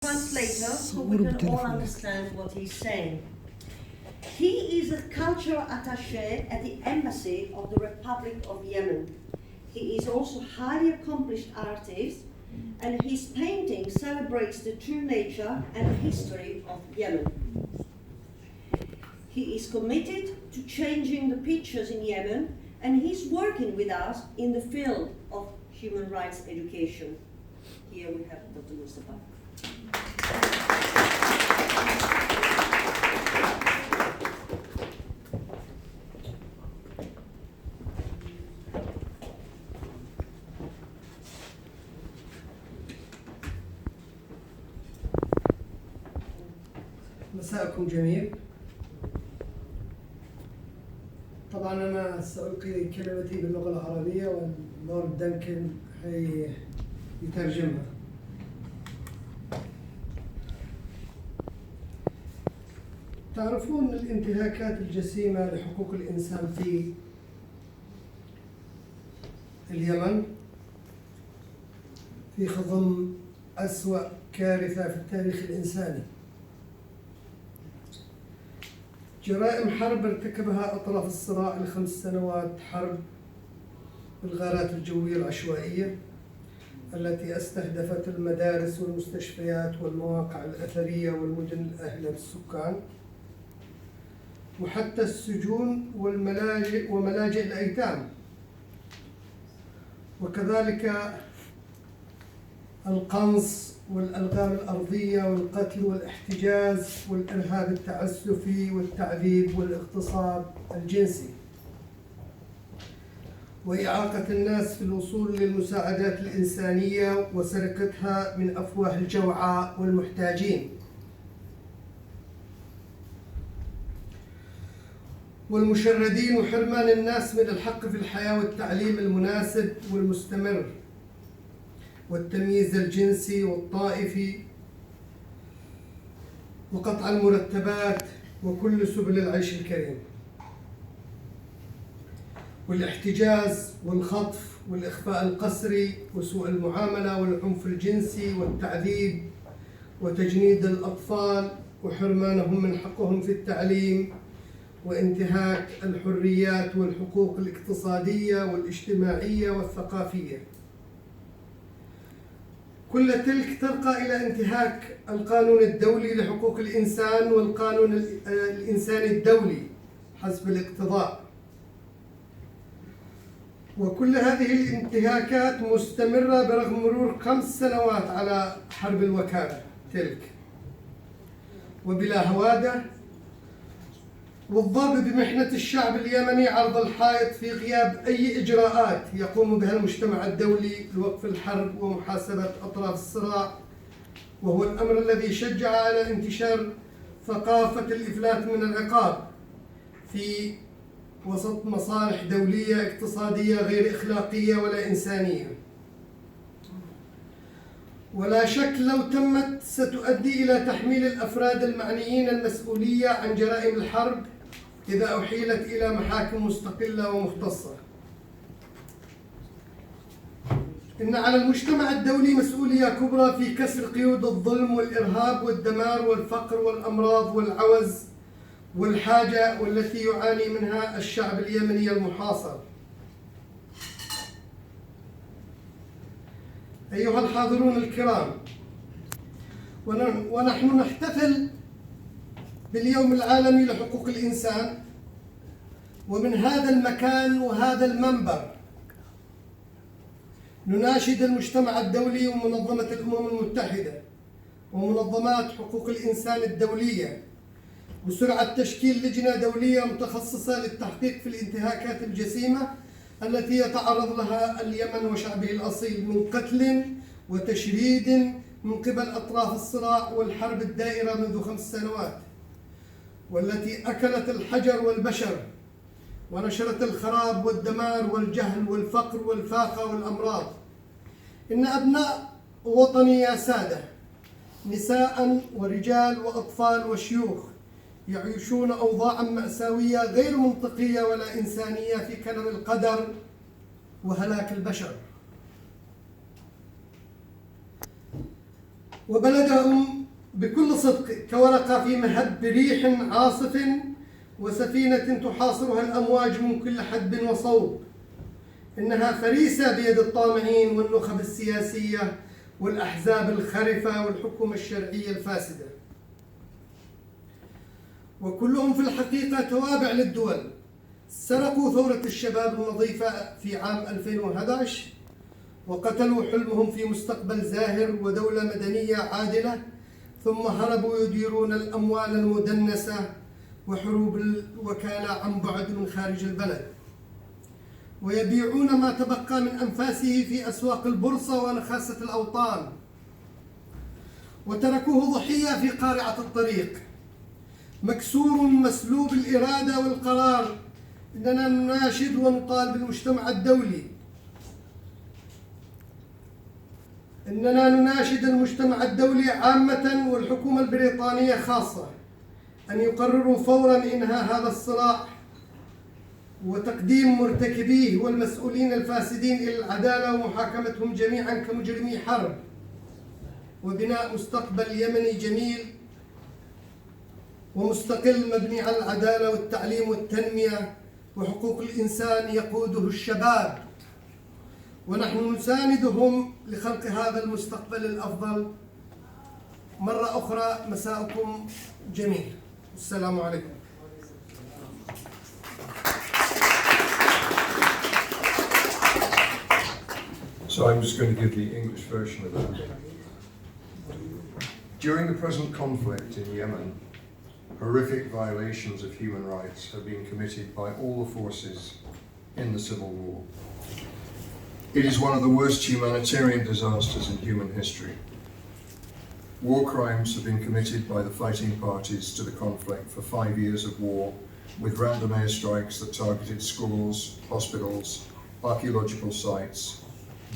translator so we can all understand what he's saying. He is a cultural attaché at the embassy of the Republic of Yemen. He is also a highly accomplished artist, and his painting celebrates the true nature and history of Yemen. He is committed to changing the pictures in Yemen, and he's working with us in the field of human rights education. Here we have Dr. Mustapha. مساءكم جميل. طبعا أنا سألقي كلمتي باللغة العربية واللورد دنكن يترجمها. تعرفون الانتهاكات الجسيمة لحقوق الإنسان في اليمن في خضم أسوأ كارثة في التاريخ الإنساني. جرائم حرب ارتكبها أطراف الصراع ل5 سنوات حرب بالغارات الجوية العشوائية التي استهدفت المدارس والمستشفيات والمواقع الأثرية والمدن الأهلة بالسكان، وحتى السجون والملاجئ وملاجئ الأيتام، وكذلك القنص والألغام الأرضية والقتل والاحتجاز والإرهاب التعسفي والتعذيب والاغتصاب الجنسي، وإعاقة الناس في الوصول للمساعدات الإنسانية وسرقتها من أفواه الجوعى والمحتاجين، والمشردين وحرمان الناس من الحق في الحياة والتعليم المناسب والمستمر، والتمييز الجنسي والطائفي، وقطع المرتبات وكل سبل العيش الكريم، والاحتجاز والخطف والإخفاء القسري وسوء المعاملة والعنف الجنسي والتعذيب وتجنيد الأطفال وحرمانهم من حقهم في التعليم وانتهاك الحريات والحقوق الاقتصادية والاجتماعية والثقافية. كل تلك ترقى إلى انتهاك القانون الدولي لحقوق الإنسان والقانون الإنساني الدولي حسب الاقتضاء. وكل هذه الانتهاكات مستمرة برغم مرور 5 سنوات على حرب الوكالة تلك، وبلا هوادة، والضرب بمحنة الشعب اليمني عرض الحائط في غياب أي إجراءات يقوم بها المجتمع الدولي لوقف الحرب ومحاسبة أطراف الصراع، وهو الأمر الذي شجع على انتشار ثقافة الإفلات من العقاب في وسط مصالح دولية اقتصادية غير إخلاقية ولا إنسانية. ولا شك لو تمت ستؤدي إلى تحميل الأفراد المعنيين المسؤولية عن جرائم الحرب إذا أحيلت إلى محاكم مستقلة ومختصة. إن على المجتمع الدولي مسؤولية كبرى في كسر قيود الظلم والإرهاب والدمار والفقر والأمراض والعوز والحاجة والتي يعاني منها الشعب اليمني المحاصر. أيها الحاضرون الكرام، ونحن نحتفل باليوم العالمي لحقوق الإنسان، ومن هذا المكان وهذا المنبر نناشد المجتمع الدولي ومنظمة الأمم المتحدة ومنظمات حقوق الإنسان الدولية بسرعة تشكيل لجنة دولية متخصصة للتحقيق في الانتهاكات الجسيمة التي يتعرض لها اليمن وشعبه الأصيل من قتل وتشريد من قبل أطراف الصراع والحرب الدائرة منذ 5 سنوات، والتي أكلت الحجر والبشر ونشرت الخراب والدمار والجهل والفقر والفاقة والأمراض. إن أبناء وطني يا سادة، نساء ورجال وأطفال وشيوخ، يعيشون أوضاعا مأساوية غير منطقية ولا إنسانية في كلم القدر وهلاك البشر. وبلدهم بكل صدق كورقة في مهب ريح عاصف وسفينة تحاصرها الأمواج من كل حدب وصوب. إنها فريسة بيد الطامعين والنخب السياسية والأحزاب الخرفة والحكومة الشرعية الفاسدة، وكلهم في الحقيقة توابع للدول. سرقوا ثورة الشباب النظيفة في عام 2011 وقتلوا حلمهم في مستقبل زاهر ودولة مدنية عادلة، ثم هربوا يديرون الأموال المدنسة وحروب الوكالة عن بعد من خارج البلد، ويبيعون ما تبقى من أنفاسه في أسواق البورصة ونخاسة الأوطان، وتركوه ضحية في قارعة الطريق مكسور مسلوب الإرادة والقرار. إننا نناشد ونطالب المجتمع الدولي عامة والحكومة البريطانية خاصة أن يقرروا فوراً إنهاء هذا الصراع وتقديم مرتكبيه والمسؤولين الفاسدين إلى العدالة ومحاكمتهم جميعاً كمجرمي حرب، وبناء مستقبل يمني جميل ومستقل مبني على العدالة والتعليم والتنمية وحقوق الإنسان يقوده الشباب، ونحن نساندهم لخلق هذا المستقبل الأفضل. مرة أخرى مساءكم جميل، السلام عليكم. So I'm just going to give the English version of that. During the present conflict in Yemen, horrific violations of human rights have been committed by all the forces in the civil war. It is one of the worst humanitarian disasters in human history. War crimes have been committed by the fighting parties to the conflict for 5 years of war, with random airstrikes that targeted schools, hospitals, archaeological sites,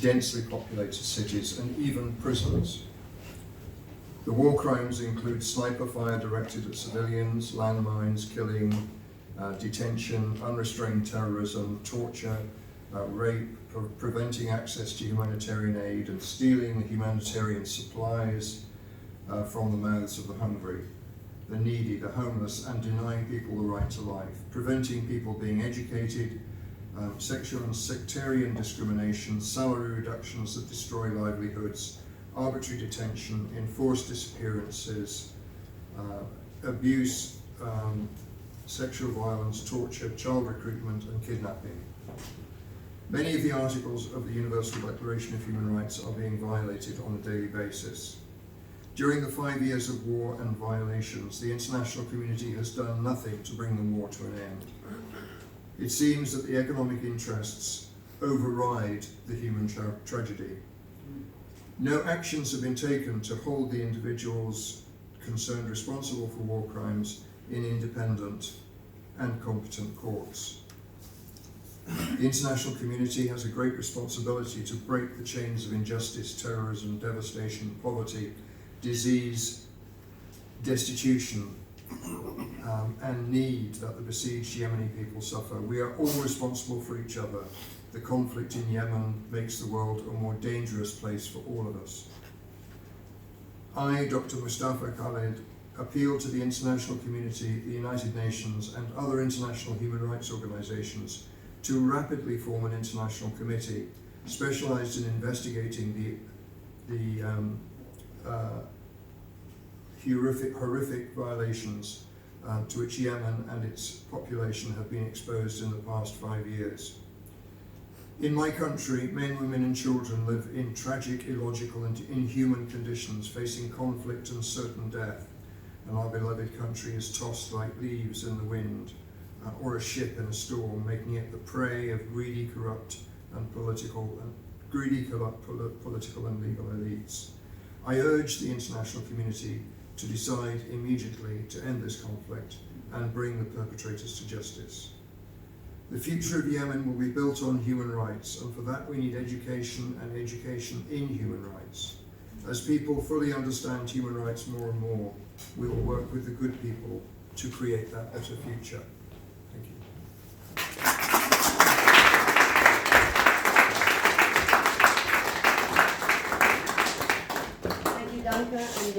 densely populated cities, and even prisons. The war crimes include sniper fire directed at civilians, landmines, killing, detention, unrestrained terrorism, torture, rape, preventing access to humanitarian aid, and stealing the humanitarian supplies from the mouths of the hungry, the needy, the homeless, and denying people the right to life, preventing people being educated, sexual and sectarian discrimination, salary reductions that destroy livelihoods, arbitrary detention, enforced disappearances, abuse, sexual violence, torture, child recruitment, and kidnapping. Many of the articles of the Universal Declaration of Human Rights are being violated on a daily basis. During the 5 years of war and violations, the international community has done nothing to bring the war to an end. It seems that the economic interests override the human tragedy. No actions have been taken to hold the individuals concerned responsible for war crimes in independent and competent courts. The international community has a great responsibility to break the chains of injustice, terrorism, devastation, poverty, disease, destitution, and need that the besieged Yemeni people suffer. We are all responsible for each other. The conflict in Yemen makes the world a more dangerous place for all of us. I, Dr. Mustafa Khaled, appeal to the international community, the United Nations, and other international human rights organizations to rapidly form an international committee specialized in investigating the horrific violations to which Yemen and its population have been exposed in the past 5 years. In my country, men, women and children live in tragic, illogical and inhuman conditions, facing conflict and certain death, and our beloved country is tossed like leaves in the wind, or a ship in a storm, making it the prey of greedy, corrupt political and legal elites. I urge the international community to decide immediately to end this conflict and bring the perpetrators to justice. The future of Yemen will be built on human rights, and for that we need education and education in human rights. As people fully understand human rights more and more, we will work with the good people to create that better future. Thank you. Thank you, Lanka and